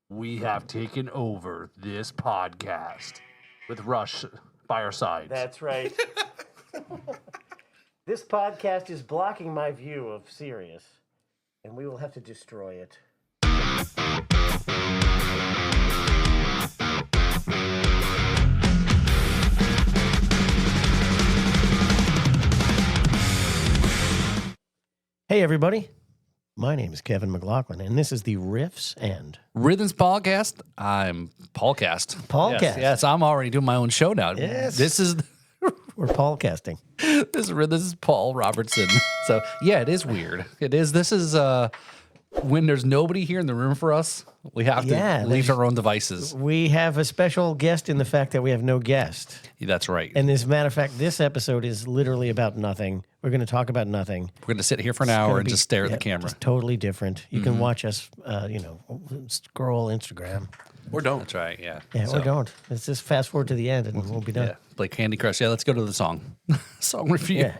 We have taken over this podcast with Rush by our sides. That's right. This podcast is blocking my view of Sirius, and we will have to destroy it. Hey, everybody. My name is Kevin McLoughlin, and this is the Riffs and Rhythms Podcast. I'm Paulcast. Paulcast. Yes, I'm already doing my own show now. Yes. This is we're Paulcasting. this is Paul Robertson. So yeah, it is weird. It is. This is when there's nobody here in the room for us. We have to leave our own devices. We have a special guest in the fact that we have no guest. That's right. And as a matter of fact, this episode is literally about nothing. We're going to talk about nothing. We're going to sit here for an hour and just stare at the camera. Just totally different. You can watch us, scroll Instagram. Or don't. That's right, yeah. Yeah, or don't. Let's just fast forward to the end and we'll be done. Yeah, play Candy Crush. Yeah, let's go to the song. Song review.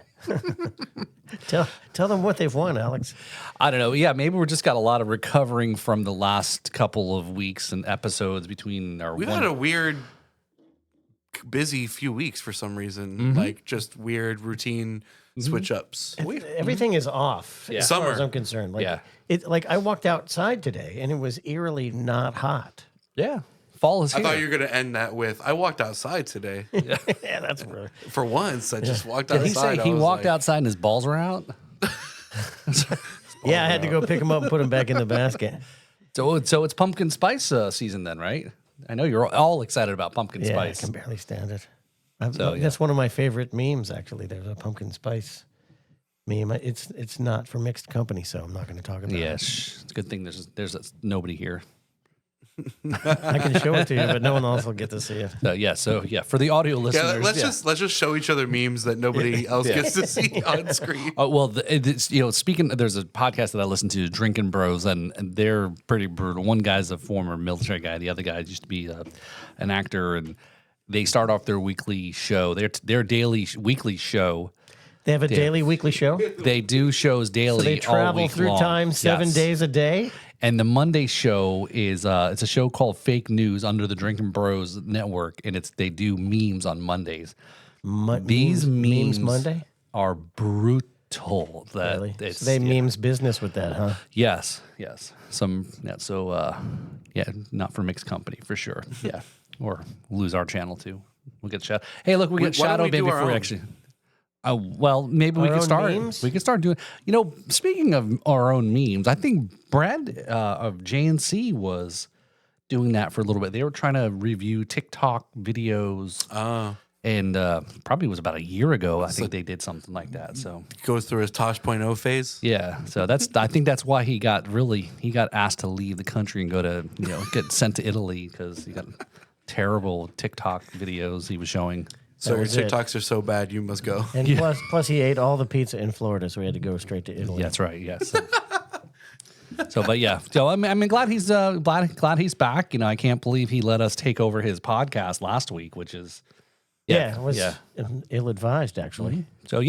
Yeah. Tell them what they've won, Alex. I don't know. Yeah, maybe we're just got a lot of recovering from the last couple of weeks and episodes between our. We've had a weird, busy few weeks for some reason. Like just weird routine switch ups. Everything is off as far Summer. as I'm concerned. Like, Yeah. I walked outside today and it was eerily not hot. Yeah, fall is I here. thought you were going to end that with, I walked outside today. Yeah, that's really. For once, I just walked Did outside. he say he walked outside and his balls were out? Yeah, I had to go pick them up and put them back in the basket. So it's pumpkin spice season then, right? I know you're all excited about pumpkin Yeah, spice. I can barely stand it. So, That's one of my favorite memes, actually. There's a pumpkin spice meme. It's not for mixed company, so I'm not going to talk about it. Yes, it's a good thing there's nobody here. I can show it to you, but no one else will get to see it. So for the audio listeners, Let's just show each other memes that nobody else gets to see on screen. Speaking, there's a podcast that I listen to, Drinking Bros, and they're pretty brutal. One guy's a former military guy, the other guy used to be an actor, and they start off their weekly show, their weekly show. They have a daily, weekly show? They do shows daily. So they travel all week through long. time 7 days a day? And the Monday show is it's a show called Fake News under the Drinking Bros Network, and they do memes on Mondays. These memes Monday are brutal. Really? So they memes business with that, huh? Yes. Not for mixed company for sure. Yeah, or lose our channel too. We'll get shadow. Hey, look, we get shadow bay before we actually. Well, maybe we can start. Memes? We can start doing. Speaking of our own memes, I think Brad of JNC was doing that for a little bit. They were trying to review TikTok videos, and probably was about a year ago. I think they did something like that. So Goes through his Tosh.0 phase. yeah, so I think that's why he got asked to leave the country and go to get sent to Italy because he got terrible TikTok videos he was showing. So your was it. TikToks are so bad, you must go. And plus he ate all the pizza in Florida, so he had to go straight to Italy. That's right. Yes. So I'm glad he's glad he's back. I can't believe he let us take over his podcast last week, which is it was ill-advised, actually. So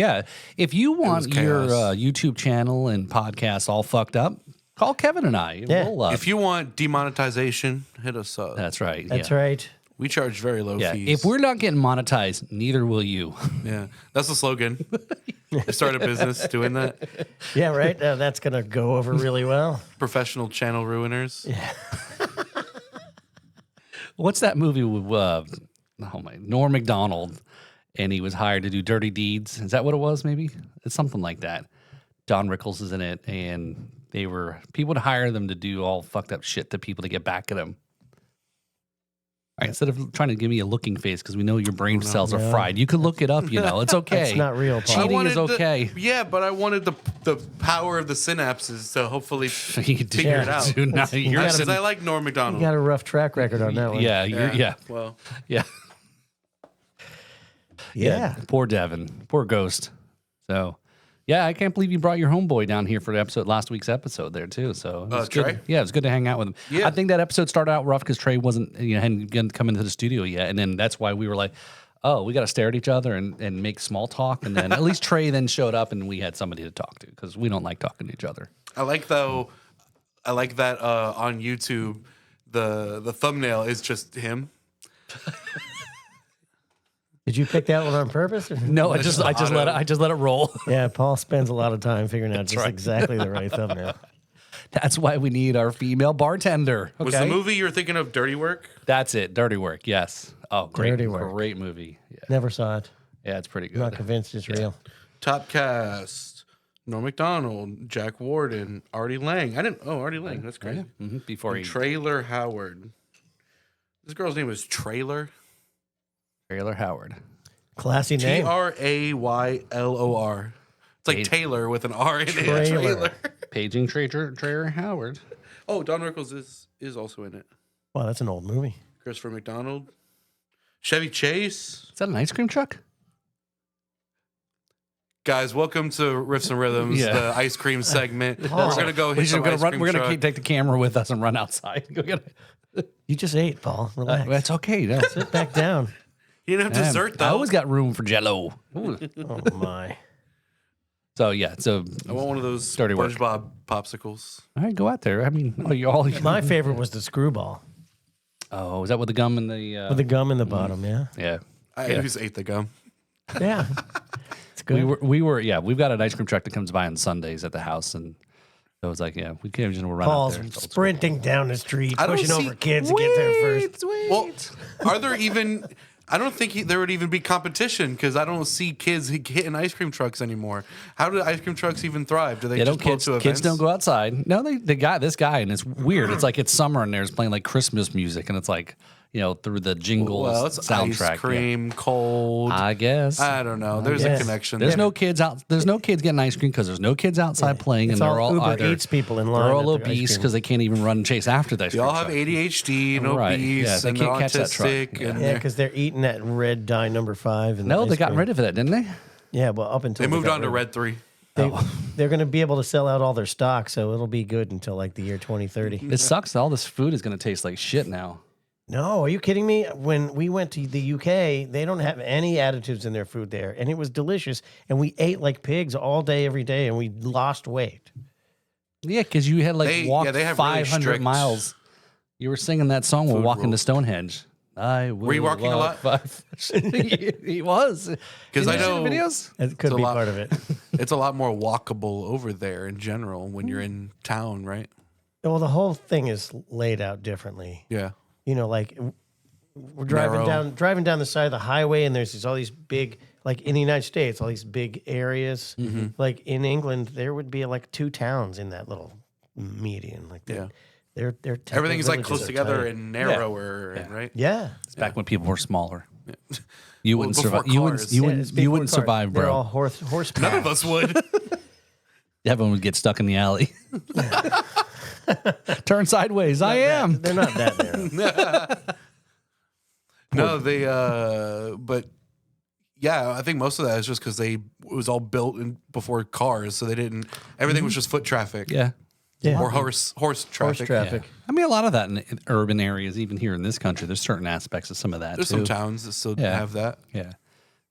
if you want your chaos. YouTube channel and podcast all fucked up, call Kevin and I. Yeah. We'll, If you want demonetization, hit us up. that's right. That's right. We charge very low fees. If we're not getting monetized, neither will you. Yeah, that's the slogan. Start a business doing that. Yeah, right? That's going to go over really well. Professional channel ruiners. Yeah. What's that movie with Norm Macdonald, and he was hired to do Dirty Deeds? Is that what it was? Maybe it's something like that. Don Rickles is in it, and people would hire them to do all fucked up shit to people to get back at them. All right, instead of trying to give me a looking face because we know your brain cells are fried, you can look it up. It's okay. It's not real, Paul. Cheating is okay. But I wanted the power of the synapses to hopefully figure it out. Dude, now you're Because I like Norm Macdonald. You got a rough track record on that one. Yeah. Well, Yeah. Poor Devin. Poor Ghost. So, I can't believe you brought your homeboy down here for last week's episode there too. So, it was good. Trey? Yeah, it was good to hang out with him. Yeah. I think that episode started out rough because Trey wasn't, hadn't come into the studio yet, and then that's why we were like, oh, we got to stare at each other and make small talk, and then at least Trey then showed up and we had somebody to talk to because we don't like talking to each other. I like that on YouTube. the thumbnail is just him. Did you pick that one on purpose? Or? No, I just let it roll. Yeah, Paul spends a lot of time figuring out just exactly the right thumbnail. That's why we need our female bartender. Okay? Was the movie you're thinking of Dirty Work? That's it. Dirty Work. Yes. Oh, great. Dirty Work. Great movie. Yeah. Never saw it. Yeah, it's pretty I'm not good. convinced it's real. Top cast: Norm Macdonald, Jack Warden, Artie Lang. Artie Lang. That's crazy. Mm-hmm. Before he Trailer Howard. This girl's name is Trailer. Trailer Howard. Classy name. Traylor. It's like Taylor with an R in it. Trailer. Paging Trailer Howard. Oh, Don Rickles is also in it. Wow, that's an old movie. Christopher McDonald. Chevy Chase. Is that an ice cream truck? Guys, welcome to Riffs and Rhythms, the ice cream segment. We're going to go hit some ice cream We're truck. going to take the camera with us and run outside. Go get it. You just ate, Paul. Relax. That's okay. No. Sit back down. You didn't have dessert, though. I always got room for Jell-O. Ooh. Oh, my. So, yeah. So, I want one of those Dirty Work. SpongeBob popsicles. all right, go out there. I mean, you all. My favorite was the screwball Oh, is that with the gum and the? with the gum in the bottom, yeah? Yeah. I just ate the gum. Yeah. It's good. We've got an ice cream truck that comes by on Sundays at the house, and so it's like, yeah, we can't just run out Paul's there. It's old school. sprinting down the street, I don't pushing see- over kids to get there first. Well, are there even... I don't think there would even be competition because I don't see kids hitting ice cream trucks anymore. How do ice cream trucks even thrive? Do they just go to events? Kids don't go outside. No, this guy, and it's weird. It's like it's summer and there's playing like Christmas music, and it's like, through the jingles Well, it's soundtrack. ice cream, cold. I guess. I don't know. There's a guess. connection. There's there. no kids out. There's no kids getting ice cream because there's no kids outside playing, It's and they're all all Uber either Eats people in line they're all at the ice obese cream. because they can't even run and chase after the ice They cream all have truck. ADHD and Right. obese Yeah, they and can't they're catch that truck. autistic. Yeah. And Yeah, because they're eating that red dye number 5. No, they got rid of it, didn't they? Yeah, well, up until they moved got on to rid Red 3. They're going to be able to sell out all their stock, so it'll be good until like the year 2030. It sucks. All this food is going to taste like shit now. No, are you kidding me? When we went to the UK, they don't have any additives in their food there, and it was delicious. And we ate like pigs all day, every day, and we lost weight. Yeah, because you had walked they have really 500 strict miles. You were singing that song while food walking to rules. Stonehenge. Were you walking a lot? he was. 'Cause Didn't I you see know- the videos. It could a be lot. part of it. It's a lot more walkable over there in general when you're in town, right? Well, the whole thing is laid out differently. Yeah. Like we're driving Narrow. down the side of the highway, and there's all these big, like in the United States, all these big areas. Like in England, there would be like 2 towns in that little median. Like Yeah. they're Everything's like villages close are together tight. and narrower, right? Yeah. It's back when people were smaller. You wouldn't before survive. You wouldn't. cars. You Yeah, wouldn't. it's You before wouldn't cars. survive, They're all bro. None of us would. Everyone would get stuck in the alley. Turn sideways. I am. They're not that narrow. No, they but yeah, I think most of that is just because it was all built before cars, so they didn't. Everything was just foot traffic, Yeah. Yeah. or horse traffic. Horse traffic. Yeah. I mean, a lot of that in urban areas, even here in this country, there's certain aspects of some of that. There's too. some towns that still Yeah. have that. Yeah.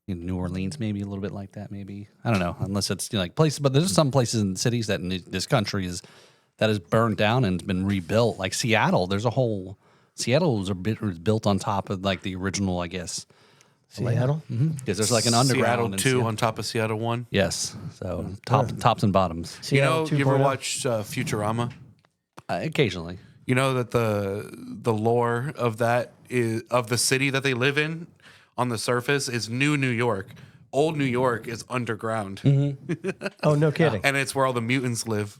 In New Orleans, maybe a little bit like that, maybe. I don't know, unless it's like places, but there's some places in cities that in this country that is burned down and has been rebuilt. Like Seattle, Seattle was built on top of like the original, I guess. Seattle? Because there's like an underground. Seattle in 2 Seattle. on top of Seattle 1. Yes. So tops and bottoms. Seattle You ever 2.0? watched Futurama? Occasionally. You know that the lore of that is of the city that they live in on the surface is New York. Old New York is underground, Oh, no kidding. and it's where all the mutants live.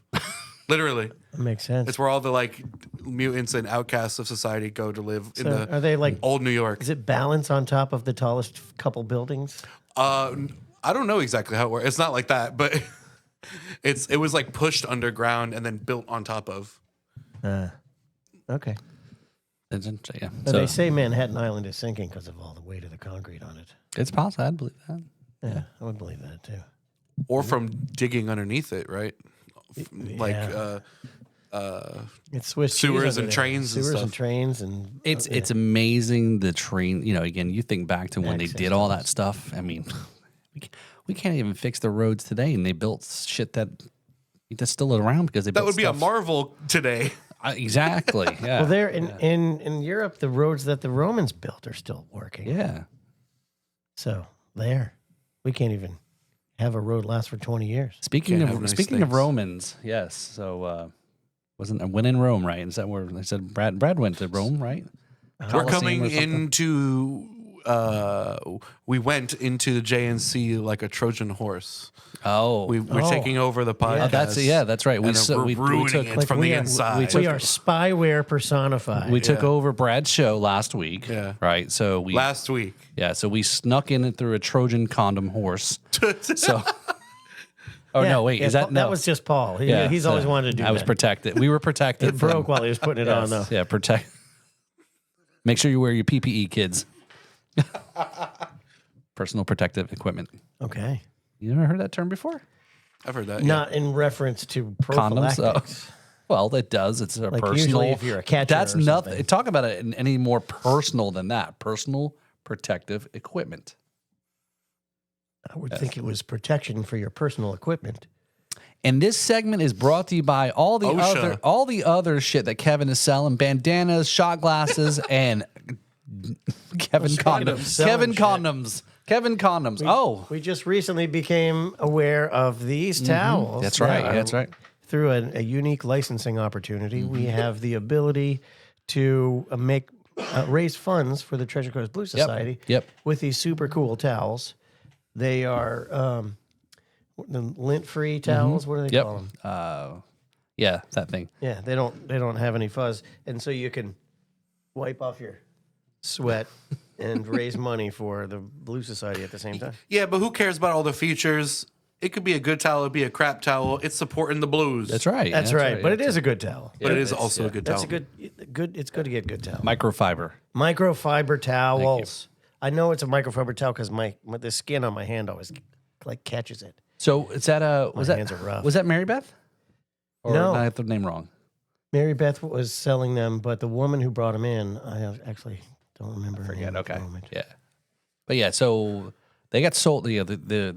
Literally, That makes sense. it's where all the like mutants and outcasts of society go to live in So the are they like, old New York. is it balance on top of the tallest couple buildings? I don't know exactly how it works. It's not like that, but it was like pushed underground and then built on top of. Okay. Yeah. So So they say Manhattan Island is sinking because of all the weight of the concrete on it. it's possible. I'd believe that. Yeah, I would believe that too. Or from digging underneath it, right? Like Yeah. It's Swiss cheese sewers under and there. trains and sewers stuff. and trains and It's amazing the train. Again, you think back to when they Access did all that stuff. I mean, we can't even fix the roads today, and they built shit that's still around because they that built would be a stuff- marvel today. Exactly. Yeah. Well, there in Europe, the roads that the Romans built are still working. Yeah. So there, we can't even have a road last for 20 years. Speaking Can't of have nice speaking of things. Romans, yes. So wasn't I went in Rome, right? Is that where they said Brad went to Rome, right? We're Colosseum coming or something? into. We went into the JNC like a Trojan horse. Oh, We're taking over the podcast. that's right. and then we're ruining took it from we the are- inside. We are spyware personified. we took over Brad's show last week. Yeah. Right. So we Last week. so we snuck in through a Trojan condom horse. So Oh Yeah, no, wait, yeah, is that no? That was just Paul. He's so always wanted to do that. I was protected. We were protected. It broke while he was putting it on, though. Yeah, protect. Make sure you wear your PPE, kids. Personal protective equipment. Okay. You never heard that term before? I've heard that. Not in reference to Condoms. prophylactics. Well, it does. It's a Like personal. usually if you're a catcher that's or nothing. something. Talk about it in any more personal than that. Personal protective equipment. I would think it was protection for your personal equipment. And this segment is brought to you by all the OSHA. other shit that Kevin is selling: bandanas, shot glasses, and Kevin condoms. selling Kevin shit. condoms. Kevin condoms. Oh, We just recently became aware of these towels. that's right. that That's right. Through a unique licensing opportunity, we have the ability to raise funds for the Treasure Coast Blues Society. Yep. With these super cool towels. They are the lint-free towels. What do they Yep. call them? Yeah, that thing. Yeah, they don't have any fuzz, and so you can wipe off your sweat and raise money for the Blues Society at the same time. Yeah, but who cares about all the features? It could be a good towel, it'd be a crap towel. It's supporting the blues. That's right. That's right, but it is a good towel. But it is also a good towel. That's a good. It's good to get good towel. Microfiber. Microfiber towels. I know it's a microfiber towel because the skin on my hand always like catches it. So is that hands are rough. was that Mary Beth? Or No. did I have the name wrong? Mary Beth was selling them, but the woman who brought them in, I actually don't remember. her name at the Okay. moment. Yeah. But yeah, so they got sold. The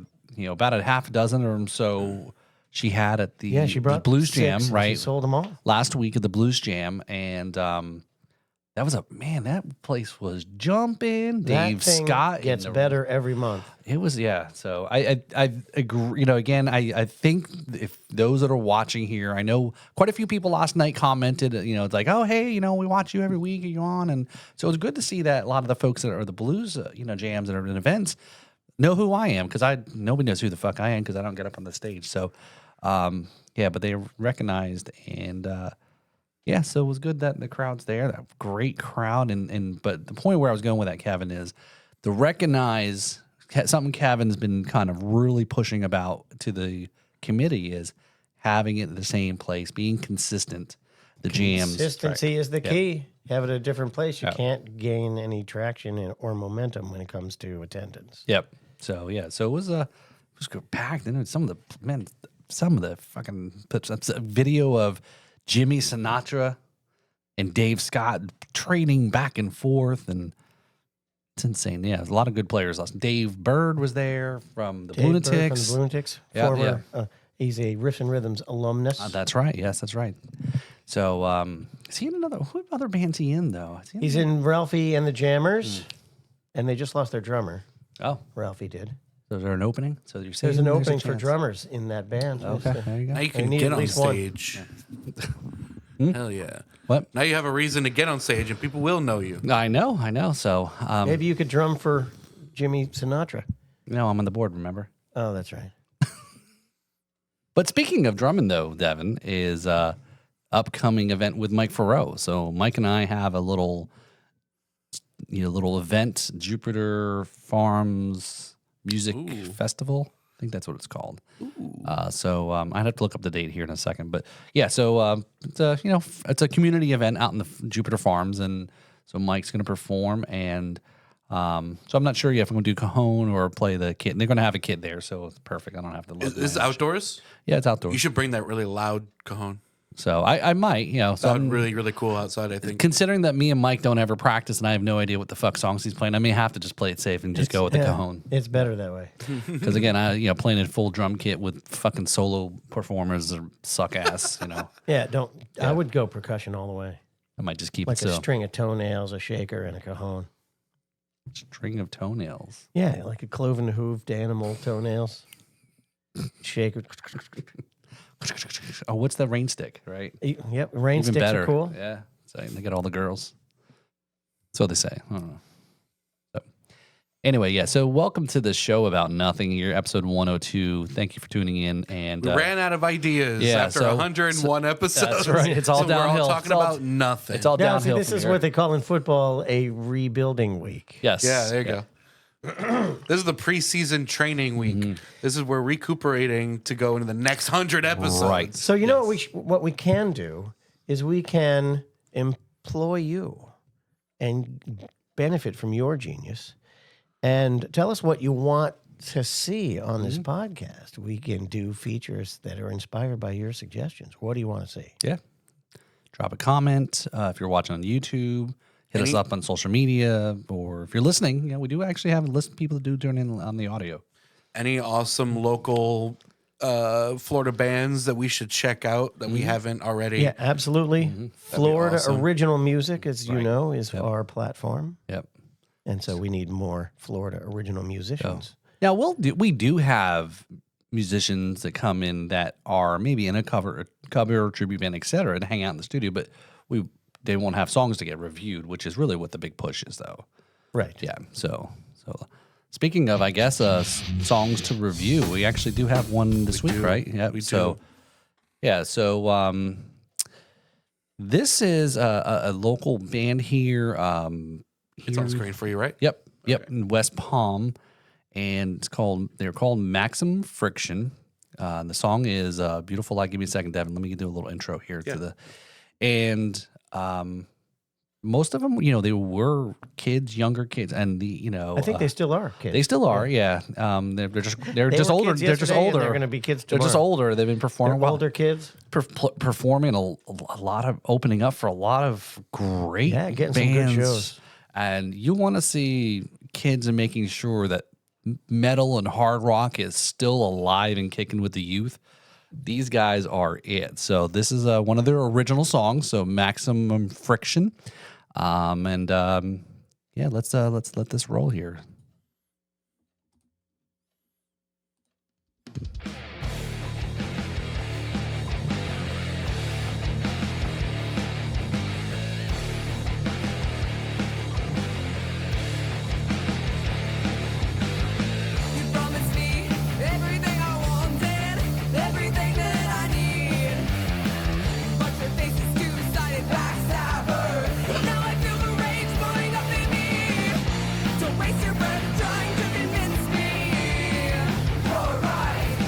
about a half dozen or so she had at the Yeah, she brought Blues 6 Jam, and right? She sold them all. Last week at the Blues Jam, and that was that place was jumping. Dave That thing Scott gets and better every month. It was So I agree. Again, I think if those that are watching here, I know quite a few people last night commented. It's like, oh hey, we watch you every week. Are you on? And so it was good to see that a lot of the folks that are the blues, jams that are in events know who I am because nobody knows who the fuck I am because I don't get up on the stage. So but they recognized and. So it was good that the crowd's there. That great crowd, but the point where I was going with that, Kevin, is to recognize something Kevin's been kind of really pushing about to the committee is having it in the same place, being consistent. The jams, Consistency is the key. Have it at a different place. You can't gain any traction or momentum when it comes to attendance. Yep. So so it was packed, and some of the fucking that's a video of Jimmy Sinatra and Dave Scott trading back and forth, and it's insane. Yeah, there's a lot of good players. Dave Bird was there from the Dave Bird Lunatics. from the Lunatics. Yeah, Former, he's a Riffs and Rhythms alumnus. That's right. Yes, that's right. So is he in what other band's he in though? He's in Ralphie and the Jammers, and they just lost their drummer. Oh, Ralphie did. so is there an opening? So you're saying There's an a opening for chance. drummers in that band. Okay, there you go. Now you They can need get at on least one. stage. Hell yeah. What? Now you have a reason to get on stage and people will know you. I know. So Maybe you could drum for Jimmy Sinatra. no, I'm on the board. Remember. Oh, that's right. But speaking of drumming, though, Devin, is upcoming event with Mike Farrow. So Mike and I have a little event, Jupiter Farms Music Festival. I think that's what it's called. So I'd have to look up the date here in a second. But yeah, so it's a community event out in the Jupiter Farms, and so Mike's going to perform, and so I'm not sure yet if I'm going to do cajon or play the kit. And they're going to have a kit there, so it's perfect. I don't have to look. Is it outdoors? Yeah, it's outdoors. You should bring that really loud cajon. So I might, you know. So Sound I'm, really, really cool outside, I think. considering that me and Mike don't ever practice and I have no idea what the fuck songs he's playing, I may have to just play it safe and just go with the cajon. It's better that way. Because again, playing a full drum kit with fucking solo performers are suck ass. Yeah, I would go percussion all the way. I might just keep Like it a so. string of toenails, a shaker, and a cajon. String of toenails. Yeah, like a cloven hooved animal toenails. Shaker. Oh, what's the rain stick, right? Yep, rain Even sticks better. are cool. Yeah. So they get all the girls. So they say. I don't know. So, anyway, yeah. So welcome to the show about nothing. You're episode 102. Thank you for tuning in. And We ran out of ideas yeah, after so- 101 episodes. That's right. It's all so downhill. We're all talking about nothing. It's all Now, see, downhill. this from is here. what they call in football a rebuilding week. Yes. Yeah, there you go. This is the preseason training week. Mm-hmm. This is we're recuperating to go into the next 100 episodes. Right. So you know what we can do is we can employ you and benefit from your genius and tell us what you want to see on this podcast. We can do features that are inspired by your suggestions. What do you want to see? Yeah. Drop a comment if you're watching on YouTube. Hit us up on social media, or if you're listening, we do actually have people that do turn in on the audio. Any awesome local Florida bands that we should check out that we haven't already? Yeah, absolutely. Florida awesome. Original Music, as you know, is our platform. Yep. And so we need more Florida original musicians. Now we do have musicians that come in that are maybe in a cover or tribute band, et cetera, and hang out in the studio, but they won't have songs to get reviewed, which is really what the big push is, though. Right. Yeah. So speaking of, I guess, songs to review, we actually do have one this week, right? Yeah. We So do. yeah. So this is a local band here. It's on screen for you, right? Yep. In West Palm, and they're called Maximum Friction. The song is "Beautiful Light." Give me a second, Devin. Let me do a little intro here and most of them, they were kids, younger kids, and I think they still are kids. they still are, yeah. They're just They older. were kids They're just yesterday, and older. They're going to be kids They're tomorrow. just older. They've been They're performing older kids. performing a lot of opening up for a lot of great Getting bands. some good shows. And you want to see kids and making sure that metal and hard rock is still alive and kicking with the youth. These guys are it. So this is one of their original songs. So Maximum Friction, let's let this roll here. You promised me everything I wanted, everything that I need. But your face is two-sided backstabber. Now I feel the rage blowing up in me. Don't waste your breath trying to convince me you're right.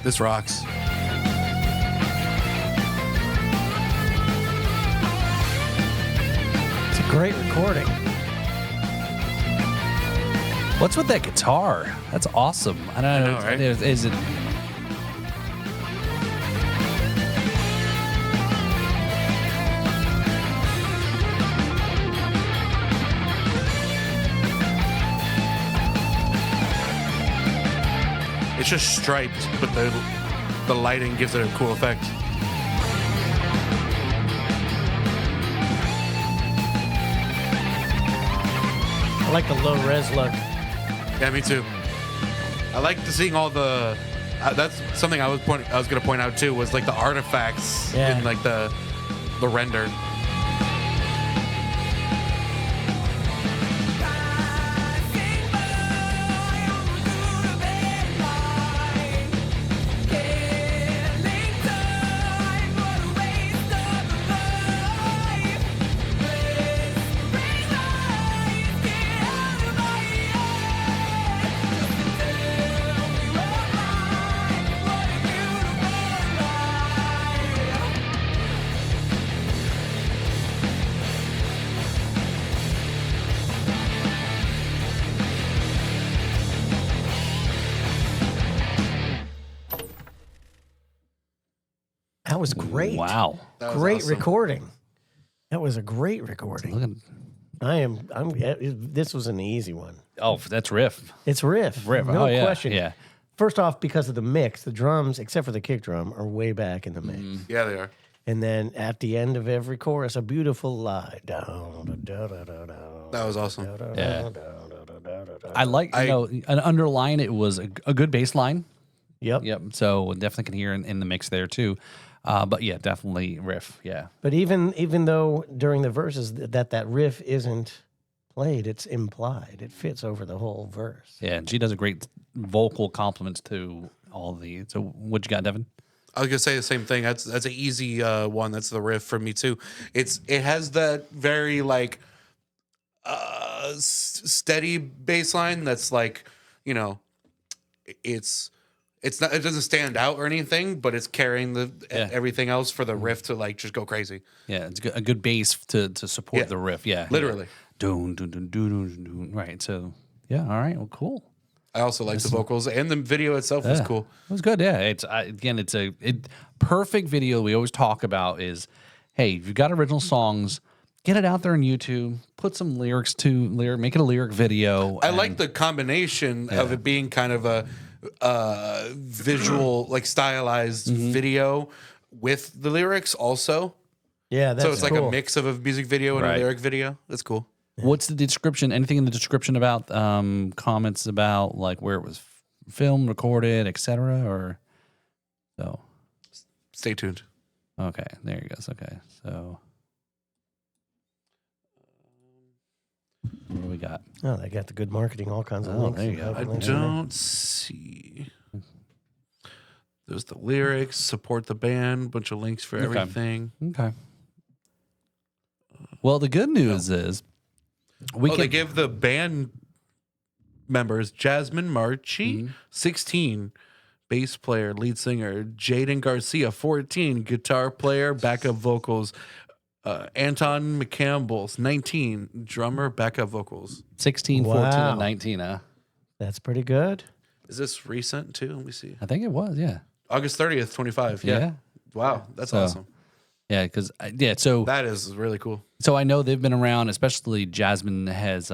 This rocks. It's a great recording. What's with that guitar? That's awesome. I don't know. know, right? Is it? It's just striped, but the lighting gives it a cool effect. I like the low res look. Yeah, me too. I like seeing all the. That's something I was going to point out too. Was like the artifacts Yeah. in like the render. That was great. Wow. That was Great awesome. recording. That was a great recording. Look at, This was an easy one. oh, that's riff. It's riff. Riff. No Oh, yeah. question. Yeah. First off, because of the mix, the drums, except for the kick drum, are way back in the mix. Yeah, they are. And then at the end of every chorus, a beautiful lie. That was awesome. Yeah. I like, I- an underline. It was a good bass line. Yep. Yep. So definitely can hear in the mix there too. But yeah, definitely riff. Yeah. But even though during the verses that riff isn't played, it's implied. It fits over the whole verse. Yeah. And she does a great vocal compliments to all the. So what you got, Devin? I was gonna say the same thing. That's an easy one. That's the riff for me too. It has that very like steady bass line. That's like, you know, it's not, it doesn't stand out or anything, but it's carrying Yeah. everything else for the riff to like just go crazy. Yeah, it's a good bass to support Yeah. the riff. Yeah, Literally. Dun, dun, dun, dun, dun, dun. Right. So yeah. All right. Well, cool. I also like the vocals and the video itself was Yeah. cool. It was good. Yeah. It's a perfect video. We always talk about is, hey, if you've got original songs, get it out there on YouTube. Put some lyrics make it a lyric video. I like the combination of it being kind of a visual, like stylized video with the lyrics also. Yeah, that's So it's like cool. a mix of a music video and Right. a lyric video. That's cool. What's the description? Anything in the description about comments about like where it was filmed, recorded, etc. Or so. Stay tuned. Okay, there he goes. Okay, so what do we got? Oh, they got the good marketing, all kinds of Oh, links. there you go. I Links in there. don't see. There's the lyrics, support the band, bunch of links for Okay. everything. Okay. Well, the good news is we They can give the band members Jasmine Marchi, 16, bass player, lead singer, Jaden Garcia, 14, guitar player, backup vocals, Anton McCampbell's 19, drummer, backup vocals. 16, 14, Wow. and 19. That's pretty good. Is this recent too? Let me see. I think it was. Yeah. August 30th, 25. Yeah. Yeah. Wow, that's So- awesome. Yeah. Because So That is really cool. So I know they've been around, especially Jasmine has,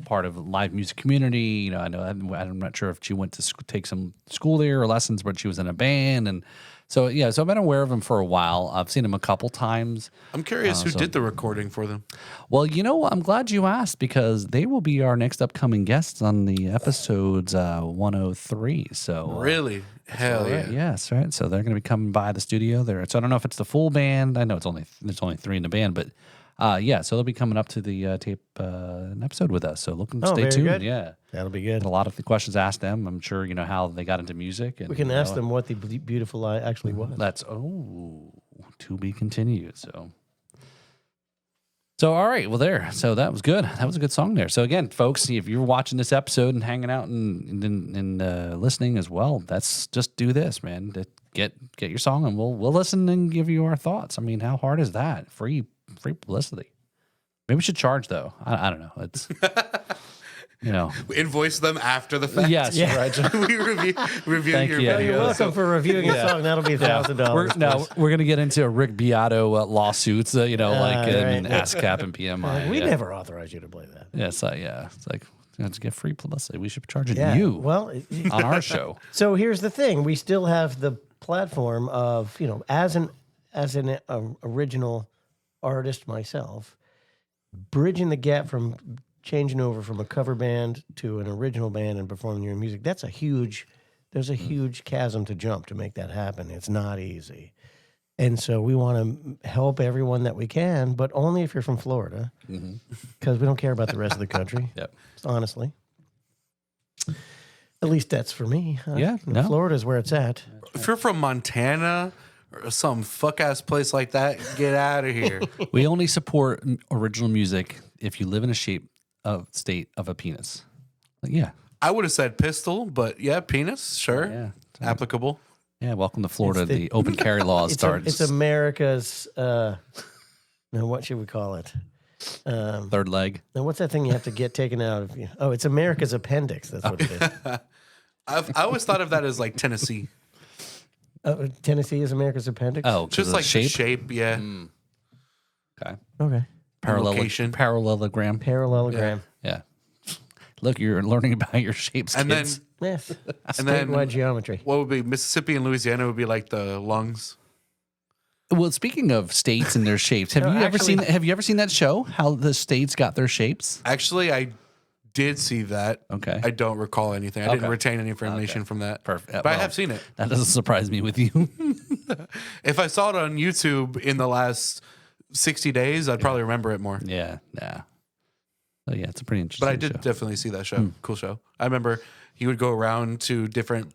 part of live music community. You know, I'm not sure if she went to take some school there or lessons, but she was in a band, and so yeah. So I've been aware of him for a while. I've seen him a couple times. I'm curious who did the recording for them. Well, I'm glad you asked because they will be our next upcoming guests on the episodes 103. So Really? Hell yeah. right, yes, right. So they're going to be coming by the studio there. So I don't know if it's the full band. I know there's only 3 in the band, but so they'll be coming up to the tape an episode with us. So stay very tuned. good. Yeah, That'll be good. a lot of the questions asked them. I'm sure you know how they got into music. And, We can ask them what the beautiful lie actually was. That's to be continued. So So, all right, well, there. So that was good. That was a good song there. So again, folks, if you're watching this episode and hanging out and listening as well, that's just do this, man. Get your song, and we'll listen and give you our thoughts. I mean, how hard is that? Free publicity. Maybe we should charge though. I don't know. It's Invoice them after the fact. Yes, right. We review Thank your you. video. You're welcome for reviewing a song. That'll be $1,000. We're gonna get into Rick Beato lawsuits. Like right. ASCAP and PMI. We never authorized you to play that. Yeah, it's like to get free publicity. We should be charging Yeah. you Well, on our show. so here's the thing: we still have the platform of as an original artist myself, bridging the gap from changing over from a cover band to an original band and performing your music. There's a huge chasm to jump to make that happen. It's not easy. And so we want to help everyone that we can, but only if you're from Florida, because we don't care about the rest of the country. Yep. Honestly. At least that's for me. Yeah, no. Florida's where it's at. If you're from Montana or some fuck ass place like that, get out of here. We only support original music if you live in a state of a penis. Yeah. I would have said pistol, but yeah, penis, sure. Yeah. Applicable. Yeah, welcome to Florida. The open carry law starts. It's America's, what should we call it? Third leg. Now, what's that thing you have to get taken out of you? Oh, it's America's appendix. That's what it is. I always thought of that as like Tennessee. Tennessee is America's appendix? Oh, Just like the shape, yeah. Okay. Okay. Location. Parallelogram. Parallelogram. Yeah. Look, you're learning about your shapes, And then kids. Yes. And then- Statewide geometry. what would be Mississippi and Louisiana would be like the lungs. Well, speaking of states and their shapes, have No, you actually- ever seen that show? How the states got their shapes? Actually, I did see that. Okay. I don't recall anything. I Okay. didn't retain any information from that. Perfect. But I have seen it. That doesn't surprise me with you. If I saw it on YouTube in the last 60 days, I'd probably remember it more. Yeah. So yeah, it's a pretty interesting. But I did show. definitely see that show. Cool show. I remember he would go around to different.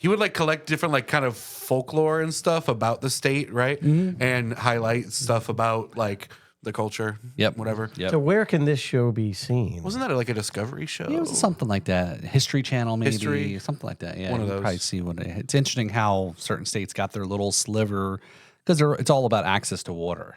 He would like collect different like kind of folklore and stuff about the state, right? And highlight stuff about like the culture. Yep. Whatever. Yep. So where can this show be seen? Wasn't that like a Discovery show? It was something like that. History Channel, maybe History. something like that. Yeah, One of you those. Probably see what it's interesting how certain states got their little sliver because it's all about access to water.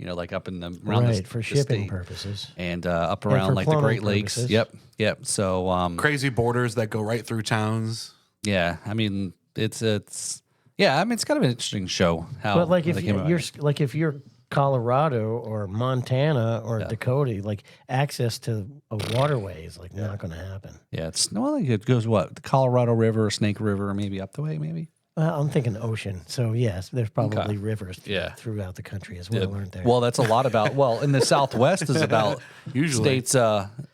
Like up in the around right, the, for the shipping state. purposes. And up for around like the plumbing Great Lakes. purposes. Yep. So Crazy borders that go right through towns. yeah, I mean it's kind of an interesting show. How, But like how if they came about it. if you're Colorado or Montana or Dakota, like access to a waterway is like not going to happen. Yeah, it goes the Colorado River, Snake River, maybe up the way, maybe. Well, I'm thinking ocean. So yes, there's probably rivers Yeah. throughout the country as well, aren't there? Well, that's a lot about. Well, in the Southwest is about Usually.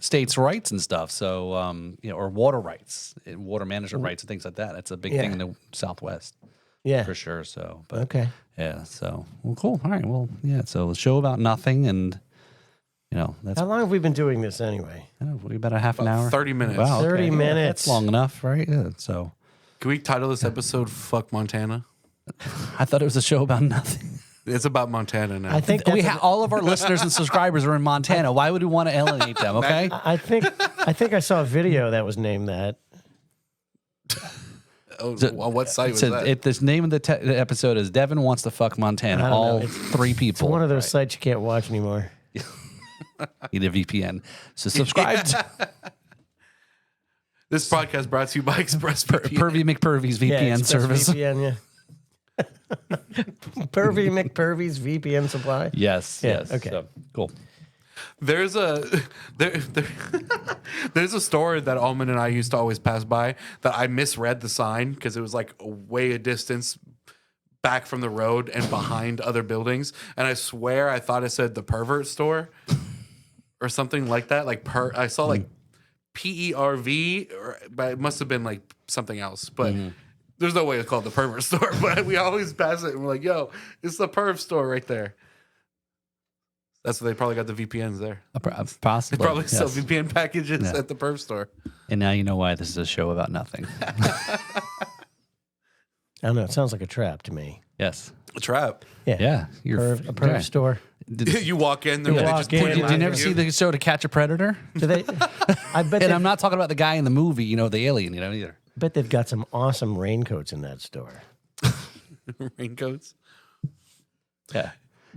states' rights and stuff. So or water rights, water management rights, and things like that. That's a big thing in the Southwest yeah. for sure. So, but Okay. yeah. So cool. All right. Well, yeah. So a show about nothing, and that's How long have we been doing this anyway? about a half an hour, 30 minutes. Wow, 30 yeah, minutes. That's long enough, right? Yeah. So Can we title this episode "Fuck Montana"? I thought it was a show about nothing. It's about Montana now. I think We that's all of our listeners and subscribers are in Montana. Why would we want to alienate them? Okay. I think I saw a video that was named that. On what site was that? This name of the episode is Devin Wants to Fuck Montana. I don't know. All It's- three It's people. one of those sites you can't watch anymore. Need a VPN. So subscribe to This podcast brought to you by ExpressVPN. Pervy McPervy's VPN Express service. VPN, yeah. Pervy McPervy's VPN supply. Yes. Yeah, Yes. okay. So, cool. There's a there's a store that Alman and I used to always pass by that I misread the sign because it was like way a distance back from the road and behind other buildings, and I swear I thought it said the pervert store or something like that. Like I saw like PERV, but it must have been like something else. But there's no way it's called the pervert store. But we always pass it and we're like, yo, it's the perv store right there. That's where they probably got the VPNs there. Possibly. They probably sell yes. VPN packages Yeah. at the perv store. And now you know why this is a show about nothing. I don't know. It sounds like a trap to me. Yes. A trap. Yeah. Yeah. A perv store. You walk in, they're You they walk just in, point Did at you never you. see the show To Catch a Predator? Do they? I bet. And I'm not talking about the guy in the movie, the alien, either. bet they've got some awesome raincoats in that store. raincoats? Yeah.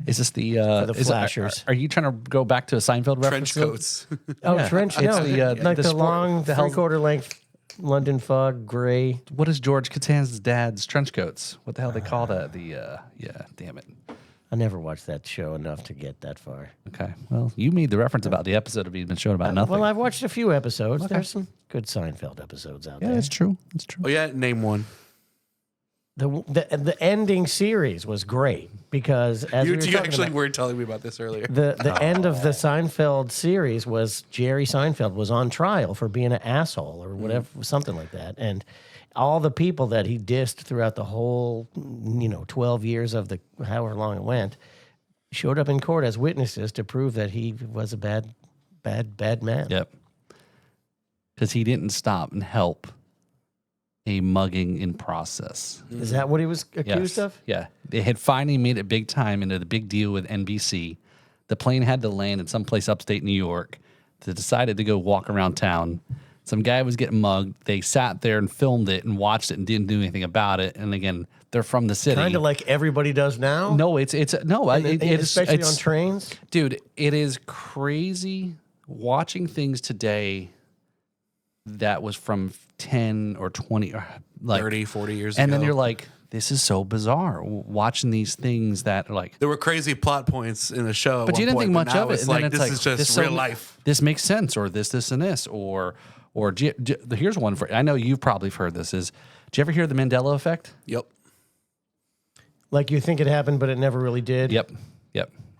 Is this the flashers. Are you trying to go back to a Seinfeld reference? Trench coats. Oh, Yeah. trench. It's No, the, like the the sport- long the hell- 3/4 length London fog gray. What is George Costanza's dad's trench coats? What the hell they call that? Damn it. I never watched that show enough to get that far. Okay. Well, you made the reference about the episode of being shown about nothing. Well, I've watched a few episodes. There's some good Seinfeld episodes out yeah, there. that's true. That's true. Oh, yeah, name one. The ending series was great because as we were You talking actually about, were telling me about this earlier. the end of the Seinfeld series was Jerry Seinfeld was on trial for being an asshole or whatever, something like that, and all the people that he dissed throughout the whole 12 years of the however long it went showed up in court as witnesses to prove that he was a bad man. Yep. Because he didn't stop and help a mugging in process. Is that what he was accused of? Yeah. They had finally made it big time into the big deal with NBC. The plane had to land in someplace upstate New York. They decided to go walk around town. Some guy was getting mugged. They sat there and filmed it and watched it and didn't do anything about it. And again, they're from the city. Kind of like everybody does now. No, it's no, Especially on trains. Dude, it is crazy watching things today that was from 10 or 20 or like 30, 40 years ago. and then you're like, this is so bizarre watching these things that are like, there were crazy plot points in the show. but you didn't think much of it. It's And then like, it's this like, is just this real life. This makes sense, or this, and this, or here's one for, I know you've probably heard this is, did you ever hear the Mandela effect? Yep. Like you think it happened, but it never really did. Yep.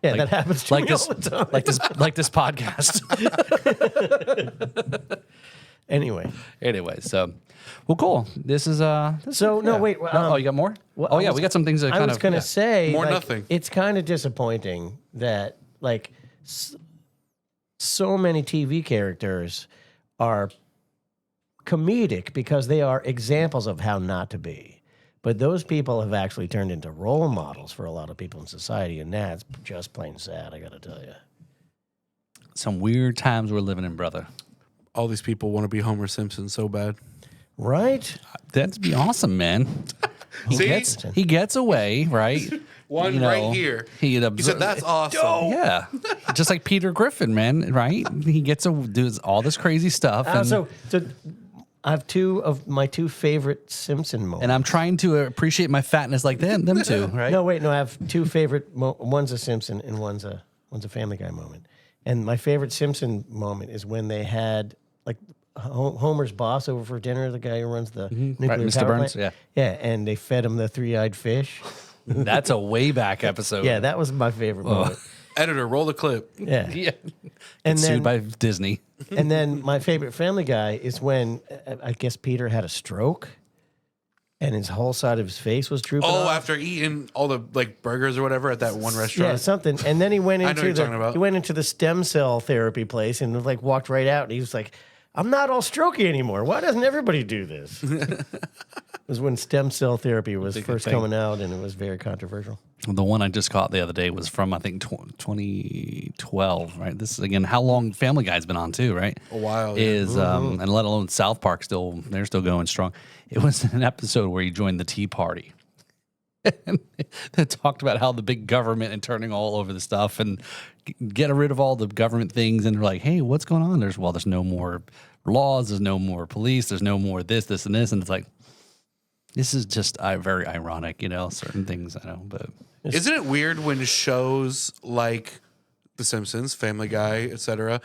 Yeah, Like- that happens to Like me this, all the time. like this podcast. Anyway, So, well, cool. This is So, no, wait, oh, you got more? well, Oh I yeah, was- we got some things that I kind was of going to say, More like, nothing. It's kind of disappointing that like so many TV characters are comedic because they are examples of how not to be. But those people have actually turned into role models for a lot of people in society, and that's just plain sad, I got to tell you. some weird times we're living in, brother. All these people want to be Homer Simpson so bad. Right? That'd be awesome, man. See? He gets away, right? One right here. He said, "That's awesome." Yeah, just like Peter Griffin, man. Right? He gets to do all this crazy stuff, and, So I have two of my two favorite Simpson moments. and I'm trying to appreciate my fatness like them too, right? No, wait, no. I have two favorite. One's a Simpson and one's a Family Guy moment. And my favorite Simpson moment is when they had like Homer's boss over for dinner, the guy who runs the nuclear Right, Mr. power Burns, plant. Yeah, and they fed him the 3-eyed fish. That's a way back episode. Yeah, that was my favorite moment. Editor, roll the clip. Yeah, yeah. and Sued then by Disney. and then my favorite Family Guy is when I guess Peter had a stroke, and his whole side of his face was drooping. Oh, off. after eating all the like burgers or whatever at that one restaurant. Yeah, something. And then he went I know into what you're talking about. he went into the stem cell therapy place and like walked right out. And he was like, "I'm not all strokey anymore. Why doesn't everybody do this?" It was when stem cell therapy was first thing. coming out, and it was very controversial. The one I just caught the other day was from, I think, 2012, right? This is, again, how long Family Guy's been on, too, right? A while, yeah. Is, and let alone South Park, they're still going strong. It was an episode where he joined the Tea Party. And they talked about how the big government and turning all over the stuff and get rid of all the government things. And they're like, hey, what's going on? There's no more laws. There's no more police. There's no more this, and this. And it's like, this is just very ironic, certain things, I know, but Isn't it weird when shows like The Simpsons, Family Guy, etc.,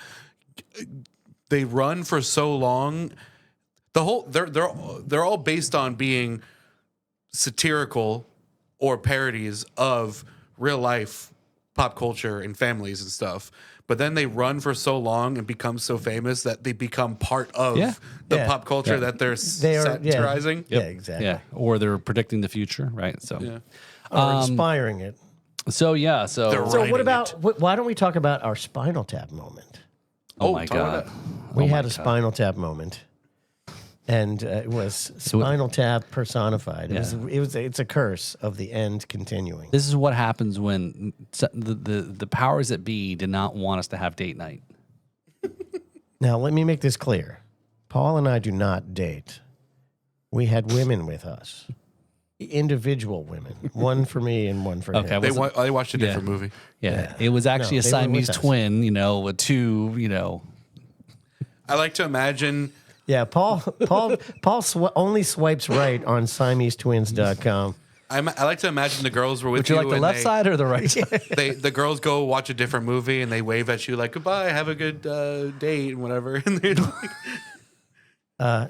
they run for so long? They're all based on being satirical or parodies of real life pop culture and families and stuff. But then they run for so long and become so famous that they become part of the Yeah. pop culture that they're satirizing. Yeah, exactly. yeah, or they're predicting the future, right? So, Yeah. Or inspiring it. so So Writing what about? Why don't we talk about our Spinal Tap moment? oh my talk about God. We had a Spinal Tap moment. And it was Spinal Tap personified. It's a curse of the end continuing. This is what happens when the powers that be did not want us to have date night. Now, let me make this clear. Paul and I do not date. We had women with us. Individual women. One for me and one for him. They watched a different movie. Yeah. It was actually a they were Siamese with us. twin, with two, I like to imagine. Yeah, Paul only swipes right on SiameseTwins.com. I like to imagine the girls were with Would you like the and left side or the right side? the girls go watch a different movie and they wave at you like goodbye, have a good date and whatever. And they're like,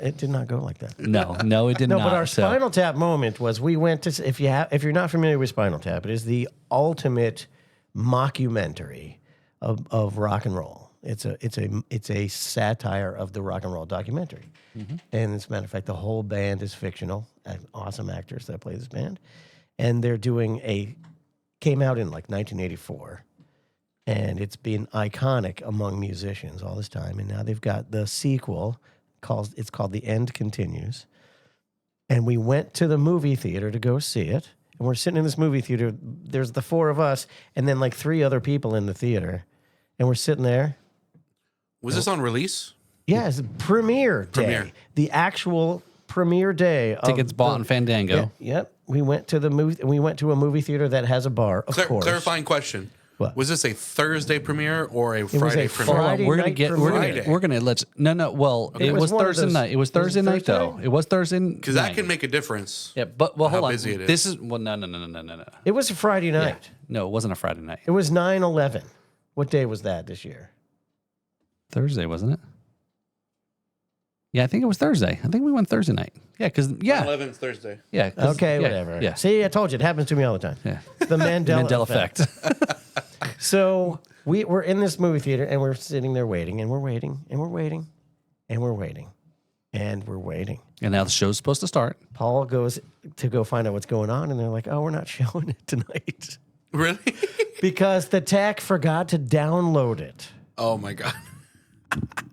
It did not go like that. No, it did No, not. but our so- Spinal Tap moment was we went to if you're not familiar with Spinal Tap, it is the ultimate mockumentary of rock and roll. It's a satire of the rock and roll documentary. And as a matter of fact, the whole band is fictional. Awesome actors that play this band. And they're came out in like 1984. And it's been iconic among musicians all this time. And now they've got the sequel it's called The End Continues. And we went to the movie theater to go see it. And we're sitting in this movie theater. There's the four of us and then like three other people in the theater. And we're sitting there. was this on release? Yeah, it's premiere day. Premiere. The actual premiere day. Tickets bought in Fandango. Yep. We went to a movie theater that has a bar, of course. Clarifying question. What? Was this a Thursday premiere or a was a Friday premiere? Friday We're gonna night get. premiere. We're gonna let. Well, Okay. it It was was one of Thursday those- night. It was was it Thursday night though. Thursday? It was Thursday. Because that can make a difference. Yeah, but hold how on. busy it is. This is no. It was a Friday night. No, it wasn't a Friday night. It was 9/11. What day was that this year? Thursday, wasn't it? Yeah, I think it was Thursday. I think we went Thursday night. Yeah, because 11's Thursday. yeah. 'cause- Okay, yeah, whatever. Yeah, See, I told you, it happens to me all the time. yeah. The Mandela effect. effect. So we were in this movie theater and we're sitting there waiting and we're waiting and we're waiting and we're waiting and we're waiting. And now the show's supposed to start. Paul goes to go find out what's going on and they're like, oh, we're not showing it tonight Really? because the tech forgot to download it. Oh my God.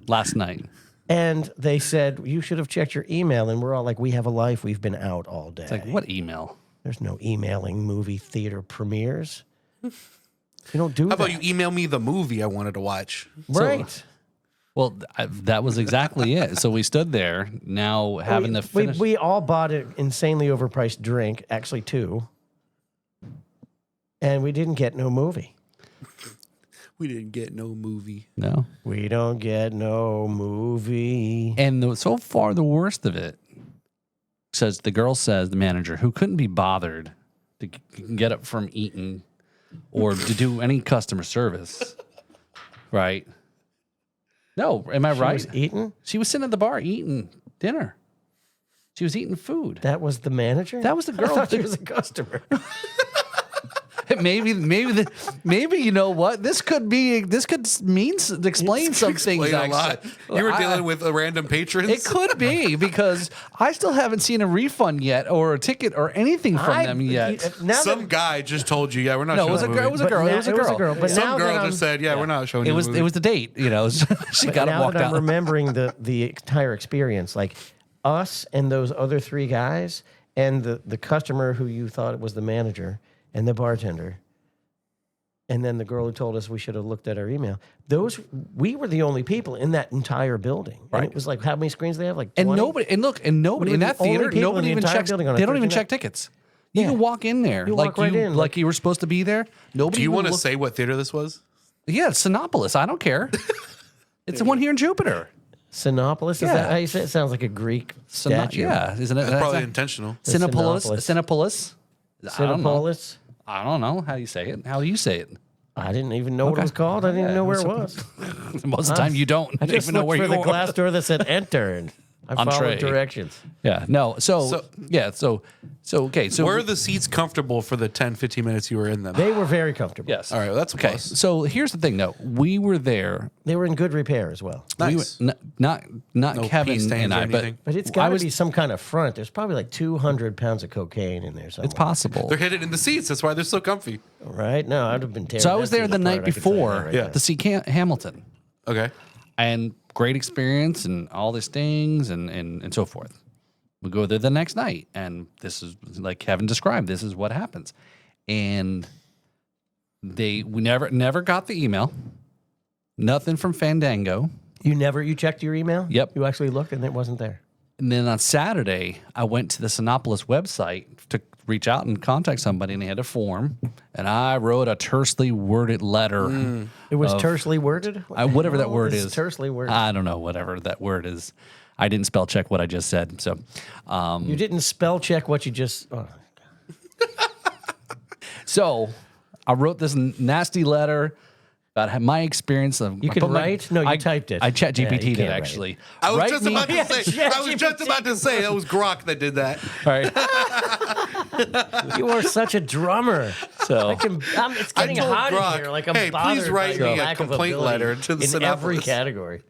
Last night. And they said, you should have checked your email. And we're all like, we have a life. We've been out all day. It's like, what email? There's no emailing movie theater premieres. You don't do How that. about you email me the movie I wanted to watch? Right. Well, that was exactly it. So we stood there now having to finish. We all bought an insanely overpriced drink, actually two. And we didn't get no movie. We didn't get no movie. No. We don't get no movie. And so far, the worst of it says the girl says the manager who couldn't be bothered to get up from eating or to do any customer service, right? No, am I right? She was eating? She was sitting at the bar eating dinner. She was eating food. That was the manager? That was the I girl. thought she was a customer. maybe you know what this could explain some things. Explain a lot. actually. You were dealing with a random patrons? It could be because I still haven't seen a refund yet or a ticket or anything from them yet. Now Some that, guy just told you, yeah, we're not No, showing it was a the girl. It movie. was a but girl. now- It was a girl. But Some now girl that just said, yeah, we're not showing It you was the movie. the date. You know, she got to now walk that I'm out. remembering the entire experience, like us and those other three guys and the customer who you thought was the manager and the bartender, and then the girl who told us we should have looked at our email. We were the only people in that entire building. And Right. it was like, how many screens do they have? Like 20? And nobody We were in that the only theater. people in Nobody the even entire checks. They building on a don't even Thursday check night. tickets. You Yeah. can walk in there You like walk right you in, like you were supposed to be there. Nobody. Do you even want to look- say what theater this was? Yeah, Cinepolis. I don't care. It's the one here in Jupiter. Sinopolis? Is Yeah. that how you say it? It sounds like a Greek statue. Yeah, isn't it? That's probably intentional. Cinepolis. Sinopolis. Cinepolis. I don't know. Sinopolis? I don't know how you say it. How do you say it? I didn't even know what it was called. I didn't even know where it was. Most of the time, you don't I just even know looked where for you the are. glass door that said enter, and I Entree. followed directions. Yeah. No. So okay. So Were the seats comfortable for the 10, 15 minutes you were in them? They were very comfortable. yes. All right, well, that's a Okay. plus. So here's the thing, though. We were there. They were in good repair as well. Nice. We were, not No pee Kevin stains and or I, anything? But it's I got to was- be some kind of front. There's probably like 200 pounds of cocaine in there somewhere. It's possible. They're hidden in the seats. That's why they're so comfy. Right? No, I'd have been tearing So I that was there seat the apart, night I can tell you that before right Yeah. now. to see Hamilton. Okay. and great experience and all these things and so forth. We go there the next night, and this is like Kevin described. This is what happens, and we never got the email. Nothing from Fandango. You checked your email? Yep. You actually looked and it wasn't there. And then on Saturday, I went to the Cinepolis website to reach out and contact somebody, and they had a form, and I wrote a tersely worded letter. It was tersely worded? Whatever that word is. Tersely worded. I don't know, whatever that word is. I didn't spell check what I just said. So, You didn't spell check what you just... Oh. so I wrote this nasty letter about my experience of. You could write? No, you typed it. I chat Yeah, you GPT'd it can't write. actually. I was Write just me- about to say. I was just about to say that was Grok that did that. All right. You are such a drummer. So It's getting I told hot Grok, in here. Like I'm hey, bothered please write by me your a lack of complaint ability letter to the in every Cinepolis. category.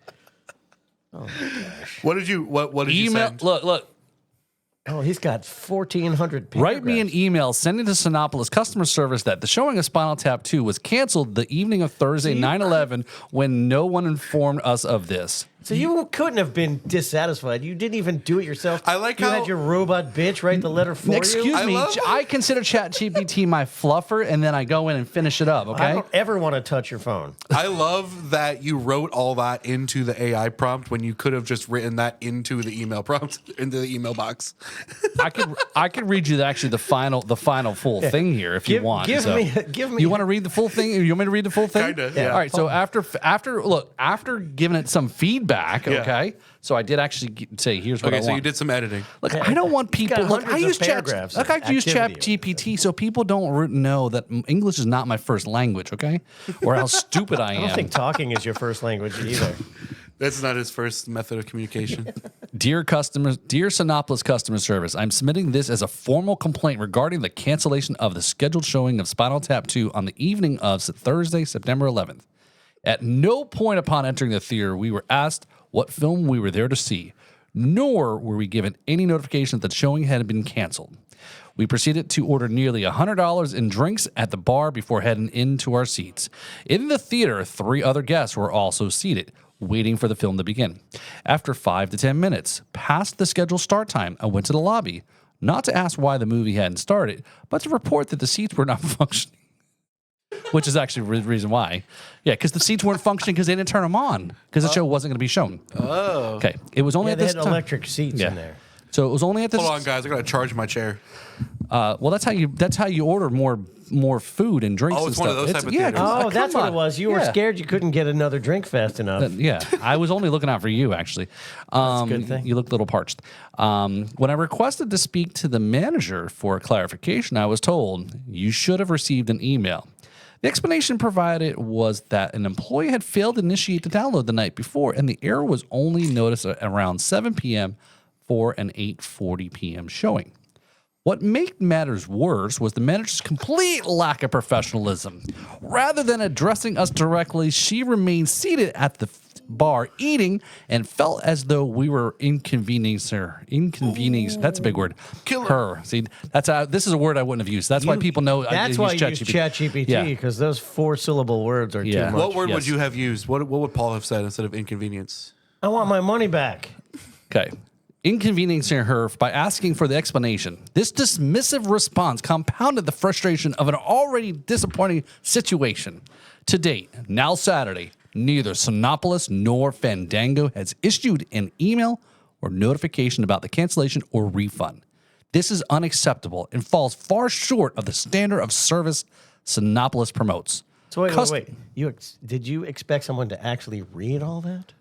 What did you email. send? Look. Oh, he's got 1,400 paragraphs. Write me an email sending to Cinepolis customer service that the showing of Spinal Tap 2 was canceled the evening of Thursday, 9/11, when no one informed us of this. So you couldn't have been dissatisfied. You didn't even do it yourself. I like you how- had your robot bitch write the letter for Excuse you. me, love- I consider ChatGPT my fluffer, and then I go in and finish it up, I okay? don't ever want to touch your phone. I love that you wrote all that into the AI prompt when you could have just written that into the email prompt, into the email box. I could read you the final full thing here if you want. give So, me- You want to read the full thing? You want me to read the full thing? Kinda, yeah. All right. So after giving it some feedback, Yeah. okay. So I did actually say, here's what I Okay, want. so you did some editing. Look, I don't want people. got Look, I hundreds of use Chat. paragraphs Look, of I use activity. ChatGPT so people don't know that English is not my first language, okay? Or how stupid I I am. don't think talking is your first language either. That's not his first method of communication. Dear Cinepolis customer service, I'm submitting this as a formal complaint regarding the cancellation of the scheduled showing of Spinal Tap 2 on the evening of Thursday, September 11th. At no point upon entering the theater we were asked what film we were there to see, nor were we given any notification that the showing had been canceled. We proceeded to order nearly $100 in drinks at the bar before heading into our seats. In the theater, 3 other guests were also seated, waiting for the film to begin. After 5 to 10 minutes past the scheduled start time, I went to the lobby, not to ask why the movie hadn't started, but to report that the seats were not functioning. Which is actually the reason why. Yeah, because the seats weren't functioning because they didn't turn them on because the show wasn't going to be shown. Oh. Okay. It was only Yeah, at they this had time. electric seats in there. So it was only at this. Hold on, guys. I gotta charge my chair. Well, that's how you order more food and drinks. Oh, and it's stuff. one of those type of yeah, theaters. Oh, that's come what on. it was. You were Yeah. scared you couldn't get another drink fast enough. Yeah, I was only looking out for you, actually. a good thing. You looked a little parched. When I requested to speak to the manager for clarification, I was told, you should have received an email. The explanation provided was that an employee had failed to initiate the download the night before, and the error was only noticed at around 7 p.m. for an 8:40 p.m. showing. What made matters worse was the manager's complete lack of professionalism. Rather than addressing us directly, she remained seated at the bar eating and felt as though we were inconveniencing her. That's a big word. Her. See, this is a word I wouldn't have used. That's why people know. That's why you use ChatGPT, because those 4-syllable words are Yeah. too much. What word yes. would you have used? What would Paul have said instead of inconvenience? I want my money back. Okay. Inconveniencing her by asking for the explanation. This dismissive response compounded the frustration of an already disappointing situation. To date, now Saturday, neither Cinepolis nor Fandango has issued an email or notification about the cancellation or refund. This is unacceptable and falls far short of the standard of service Cinepolis promotes. So wait. Did you expect someone to actually read all that?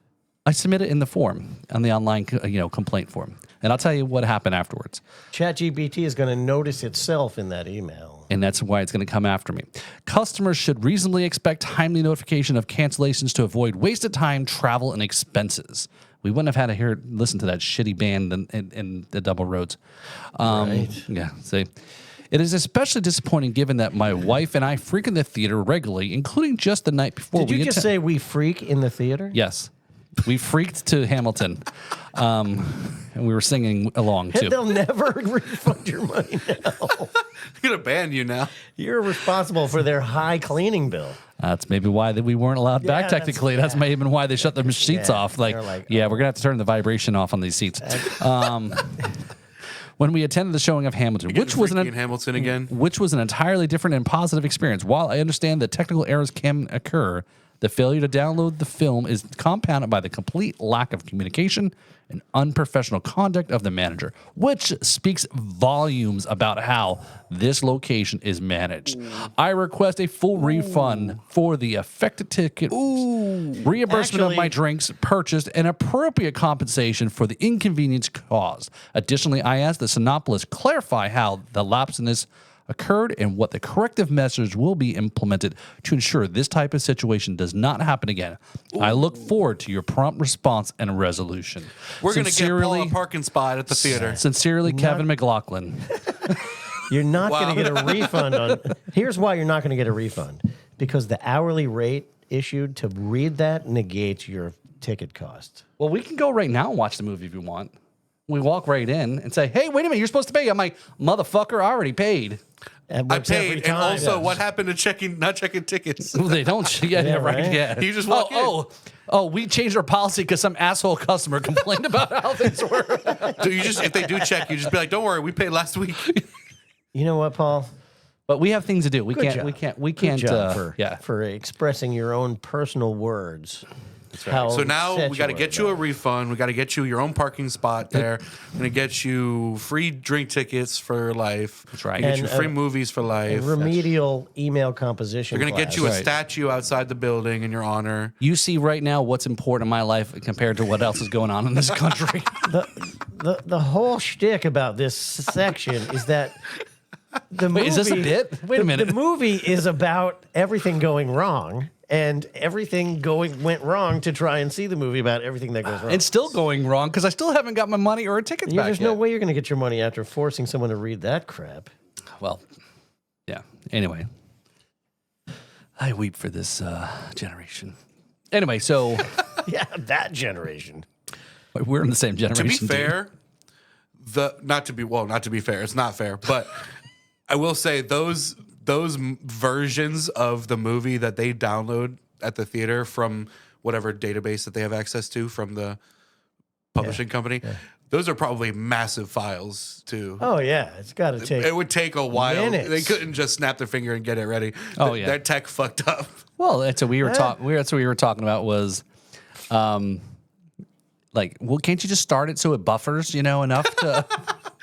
I submit it in the form, on the online complaint form. And I'll tell you what happened afterwards. ChatGPT is going to notice itself in that email. And that's why it's going to come after me. Customers should reasonably expect timely notification of cancellations to avoid wasted time, travel, and expenses. We wouldn't have had to listen to that shitty band in the double roads. Right. Yeah, see. It is especially disappointing given that my wife and I frequent the theater regularly, including just the night before Did you just say we freak in the theater? Yes. We freaked to Hamilton, and we were singing along too. They'll never refund your money now. I'm gonna ban you now. You're responsible for their high cleaning bill. That's maybe why we weren't allowed back. Yeah, that's- Technically, that's maybe why they shut the seats Yeah, off. Like, they're like, yeah, we're gonna have to turn the vibration off on these seats. When we attended the showing of Hamilton, which was in Hamilton again. which was an entirely different and positive experience. While I understand that technical errors can occur, the failure to download the film is compounded by the complete lack of communication and unprofessional conduct of the manager, which speaks volumes about how this location is managed. I request a full refund for the affected ticket, reimbursement of my Actually- drinks purchased, and appropriate compensation for the inconvenience caused. Additionally, I ask that Cinepolis clarify how the lapseness occurred and what the corrective measures will be implemented to ensure this type of situation does not happen again. I look forward to your prompt response and resolution. We're gonna get Paul a parking spot at the theater. Sincerely, Kevin McLoughlin. You're not Wow. going to get a refund on. Here's why you're not going to get a refund, because the hourly rate issued to read that negates your ticket cost. Well, we can go right now and watch the movie if you want. We walk right in and say, "Hey, wait a minute! You're supposed to pay." I'm like, "Motherfucker, I already paid." It I works every paid, and time. also, what happened to not checking tickets? Well, they don't. Yeah, right. right? Yeah. You just walk in. We changed our policy because some asshole customer complained about how things were. So you just, if they do check, you just be like, "Don't worry, we paid last week." You know what, Paul? But we have things to do. We Good can't. job. We Good can't. job Yeah. for expressing your own personal words. How So now upset we got to were get you a about it. refund. We got to get you your own parking spot there. We're gonna get you free drink tickets for life. That's right. Get you And, free movies for life. remedial email composition. They're gonna get you a Right. statue outside the building in your honor. You see right now what's important in my life compared to what else is going on in this country. the whole shtick about this section is that the movie. Wait, is this a bit? Wait a minute. The movie is about everything going wrong, and everything went wrong to try and see the movie about everything that goes wrong. It's still going wrong because I still haven't got my money or tickets back There's yet. no way you're going to get your money after forcing someone to read that crap. Well, yeah. Anyway, I weep for this generation. Anyway, so Yeah, that generation. we're in the same To generation. be dude. fair, not to be fair, it's not fair, but I will say those versions of the movie that they download at the theater from whatever database that they have access to from the publishing company, those are probably massive files too. Oh yeah, it's got to take. It would take a while. minutes. They couldn't just snap their finger and get it ready. Oh, yeah. That tech fucked up. Well, that's what we were talking. That's what we were talking about was, like, well, can't you just start it so it buffers, enough to.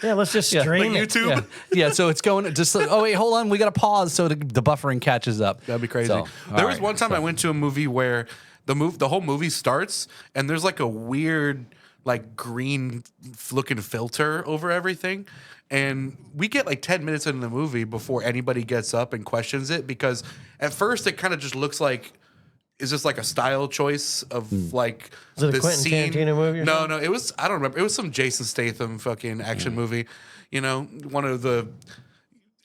Yeah, let's just stream Like it. YouTube. Yeah, yeah. So it's going just. Oh wait, hold on. We got to pause so the buffering catches up. That'd be crazy. So, There was all one right, time so- I went to a movie where the whole movie starts and there's like a weird like green looking filter over everything. And we get like 10 minutes into the movie before anybody gets up and questions it, because at first it kind of just looks like, is this like a style choice of like Was it a this Quentin scene? Tarantino movie or No, something? no, it was, I don't remember. It was some Jason Statham fucking action movie, one of the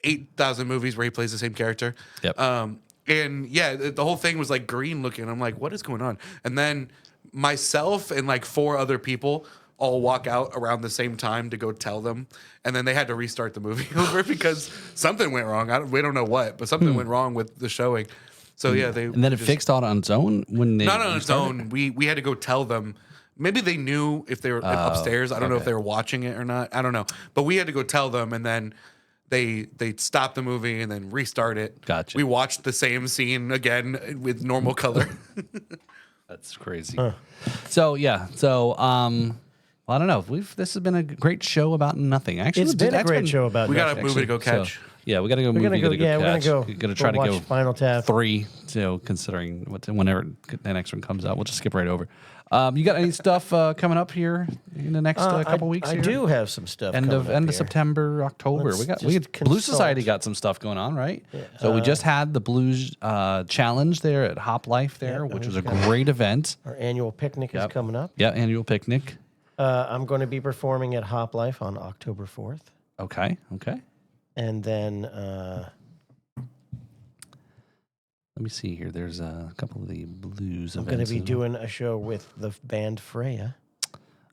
8,000 movies where he plays the same character. Yep. And yeah, the whole thing was like green looking. I'm like, what is going on? And then myself and like 4 other people all walk out around the same time to go tell them. And then they had to restart the movie over because something went wrong. We don't know what, but something went wrong with the showing. So yeah, And then it fixed on its own when they not on its restarted? own. We had to go tell them. Maybe they knew if they were upstairs. I don't know if they were watching it or not. I don't know. But we had to go tell them, and then they stopped the movie and then restart it. Gotcha. We watched the same scene again with normal color. That's crazy. So yeah, so I don't know. This has been a great show about nothing. Actually, It's been a great show about We got a nothing. movie to go So, catch. yeah, we got to go. We're gonna go. Yeah, we're gonna catch. go. We're gonna try to watch go Spinal Tap. 3. So considering whenever the next one comes out, we'll just skip right over. You got any stuff coming up here in the next couple weeks? I here? do have some stuff. End coming of up end of here. September, October. Let's We just got Blues consult. Society got some stuff going on, right? So we just had the Blues Challenge there at Hop Life there, which was a great event. Our annual picnic is coming up. Yeah, annual picnic. I'm going to be performing at Hop Life on October 4th, Okay. and then Let me see here. There's a couple of the blues I'm events. going to be as well. doing a show with the band Freya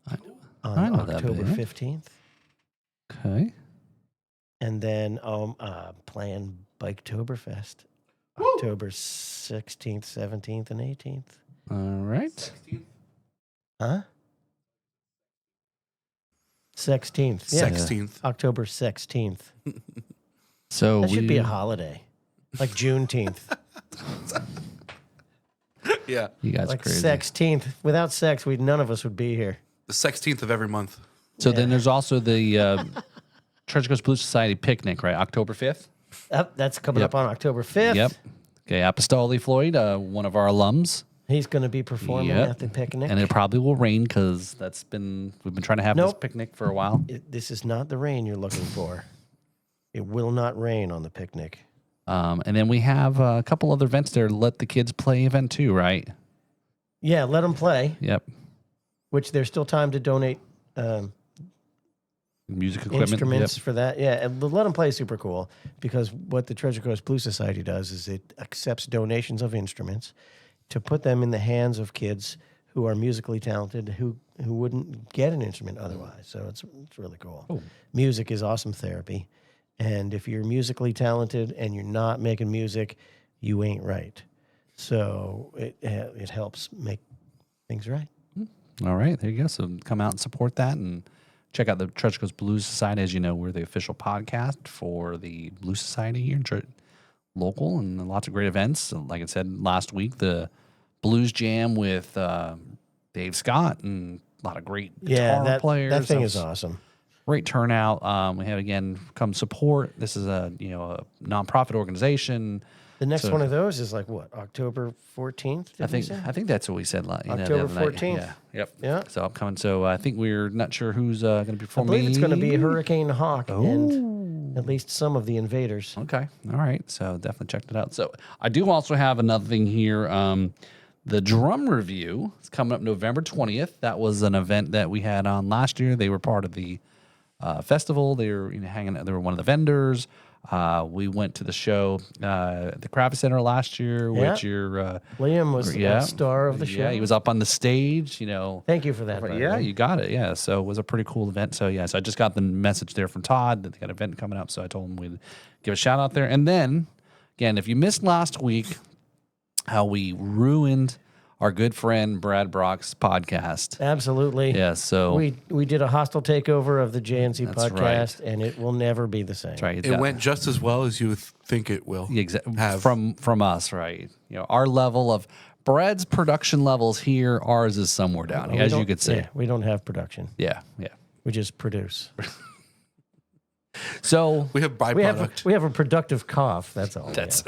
I on know that October band. 15th. Okay. And then playing Biketoberfest, October 16th, 17th, and 18th. All right. Huh? 16th. Yeah. 16th. October 16th. So That should be a holiday. Like Juneteenth. Yeah. You guys are Like crazy. 16th. Without sex, none of us would be here. The 16th of every month. So then there's also the Treasure Coast Blues Society picnic, right? October 5th. That's coming Yep. up on October 5th. Yep. Okay, Apostoli Floyd, one of our alums. He's going to be performing Yep. at the picnic. And it probably will rain because we've been trying to have this Nope. picnic for a while. This is not the rain you're looking for. It will not rain on the picnic. And then we have a couple other events there. Let the kids play event too, right? Yeah, let them play, Yep. which there's still time to donate Music equipment. instruments Yep. for that. Yeah, and the Let Them Play is super cool because what the Treasure Coast Blues Society does is it accepts donations of instruments to put them in the hands of kids who are musically talented who wouldn't get an instrument otherwise. So it's really cool. Oh. Music is awesome therapy. And if you're musically talented and you're not making music, you ain't right. So it helps make things right. All right, there you go. So come out and support that and check out the Treasure Coast Blues Society. As you know, we're the official podcast for the Blues Society here, local, and lots of great events. So like I said last week, the Blues Jam with Dave Scott and a lot of great guitar players. that thing So is awesome. Great turnout. We have again come support. This is a nonprofit organization. The next So- one of those is like what, October 14th? I think that's what we said. The October other night. 14th. Yeah. Yep. Yeah. So upcoming. So I think we're not sure who's going to be I performing. believe it's going to be Hurricane Hawk Oh. and at least some of the Invaders. Okay. All right. So definitely check that out. So I do also have another thing here. The drum review is coming up November 20th. That was an event that we had on last year. They were part of the festival. They were hanging out. They were one of the vendors. We went to the show at the Kravis Center last year, Yeah. which you're Liam was the star of the show. Yeah, he was up on the stage, Thank you for that. by the Yeah, way. you got it. Yeah, so it was a pretty cool event. So I just got the message there from Todd that they got an event coming up. So I told him we'd give a shout out there. And then again, if you missed last week, how we ruined our good friend Brad Brock's podcast. Absolutely. Yeah, so We did a hostile takeover of the JNC That's podcast, and it will never be the same. that's right. It went just as well as you think it will. Have. From us, right? Our level of Brad's production levels here, ours is somewhere down here, We as you don't- could see. yeah, we don't have production. Yeah. We just produce. So We have byproduct. We have a productive cough. That's all. That's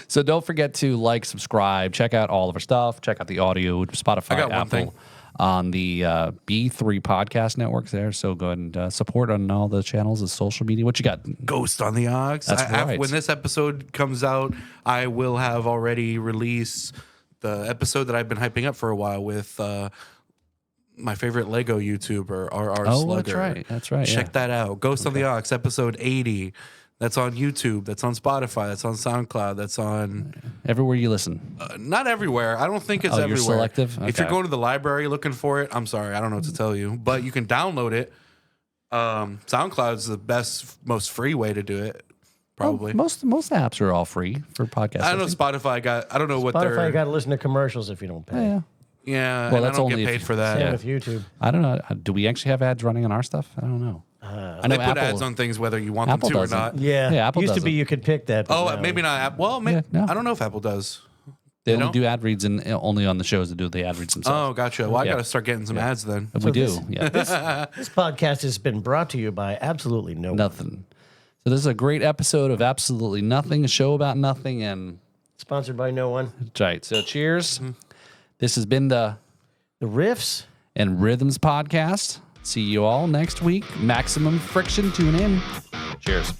so. Don't forget to like, subscribe, check out all of our stuff. Check out the audio, Spotify, I got one Apple, thing. on the B3 podcast networks there. So go ahead and support on all the channels of social media. What you got? Ghost on the Aux. That's right. When this episode comes out, I will have already released the episode that I've been hyping up for a while with my favorite Lego YouTuber, RnR Oh, Slugger. that's right. Check yeah. that out. Ghost on the Aux, episode 80. That's on YouTube. That's on Spotify. That's on SoundCloud. That's on Everywhere you listen. not everywhere. I don't think it's Oh, you're everywhere. selective? If you're Okay. going to the library looking for it, I'm sorry, I don't know what to tell you. But you can download it. SoundCloud's the best, most free way to do it. Probably. Most apps are all free for podcasts. I don't know. Spotify got. I don't know what Spotify, you they're. got to listen to commercials if you don't pay. Yeah. Yeah, Well, and I that's don't only get if- paid for that. Same Yeah. with YouTube. I don't know. Do we actually have ads running on our stuff? I don't know. I They know put Apple, ads on things whether you want Apple them to doesn't. or not. Yeah. Yeah, Apple Used to be doesn't. you could pick that. but Oh, now- maybe not. Well, Yeah, no. I don't know if Apple does. They You only know? do ad reads only on the shows that do the ad reads themselves. Oh, gotcha. Well, I Yeah. got to start getting some ads then. we do. this- Yeah. This podcast has been brought to you by absolutely no one. Nothing. So this is a great episode of Absolutely Nothing, a show about nothing, and Sponsored by no one. right. So cheers. This has been the The Riffs. and Rhythms podcast. See you all next week. Maximum Friction. Tune in. Cheers.